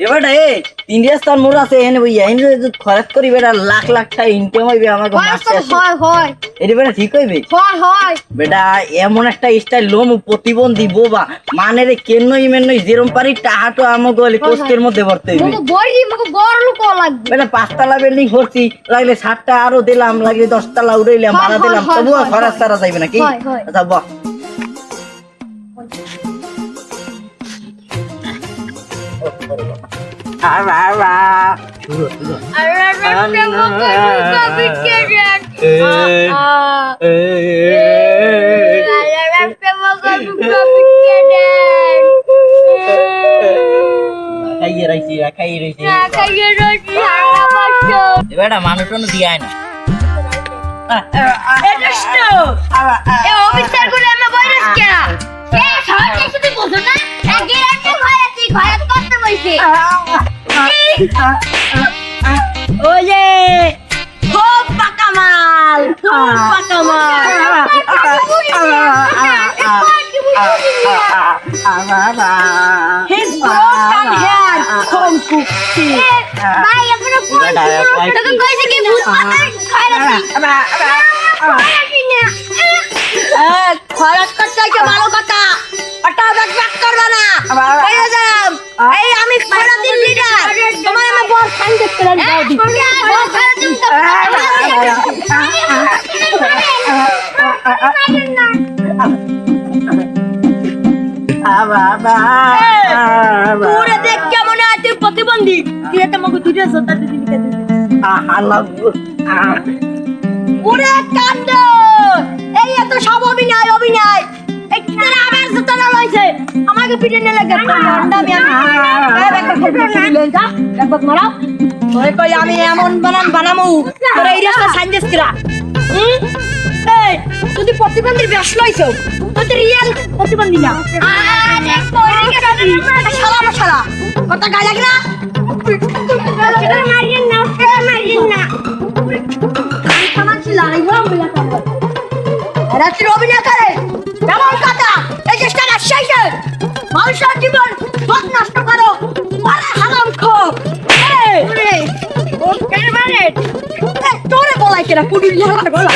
এবারে India star মোর আছে এনে বইয়া এনে যদি খরচ করি বেটা লাখ লাখ টাকা ইনকাম হইবে আমাকে মাসে হয় এটা বেটা ঠিক হইবে হয় বেটা এমন একটা স্টাইল লোম প্রতিবন্ধী বোবা মানে রে কেনই মেনই যেরম পারি টাহাটো আমাকে বলে কোস্টের মধ্যে ভরতে হইবে মগো বড় লোক লাগবে বেটা 5 তলা বিল্ডিং করছি লাগলে 7টা আরো দিলাম লাগলে 10 তলা উড়াইলাম ভাড়া দিলাম তবু খরচ সারা যাইবে না কি আচ্ছা বাহ বেটা মানুষ দিয়ে না ওয়ে খুব পাকা মাল His broken hair from cookie. Bhai, apna phone. Toke koi se ki bhoot mata khairati na. খরচ করতে হইছে ভালো কথা ওটা ব্যাক করবে না কইয়া যাম এই আমি পুরো দিন লিডার তোমার আমি বড় ফাইন দেখতে দাও দি বড় ফাইন দিন পুরো দেখ কেমন আছে প্রতিবন্ধী তুই এটা মগু দুইটা জোতা দিবি কে দিবি আল্লাহ পুরো কাণ্ড এই এত সব অভিনয় এই কিনা আমার জুতা না লইছে আমাকে পিটে নিয়ে লাগে ঠান্ডা আমি একবার মারাও ওই কই আমি এমন বানামু তোরা এই রাস্তা সাইন্স করা এই তুই প্রতিবন্ধীর বেশ লইছো তুই রিয়েল প্রতিবন্ধী না আরে কইরে গেছি শালা কথা গায় লাগে না মারিয়েন না সমাজ লড়াই হবে রাত্রি অভিনয় করে এমন কথা এই চেষ্টা শেষে মানুষের জীবন সব নষ্ট করো আরে হারাম খোর তোরে বলাই কেনা কুড়ি গলা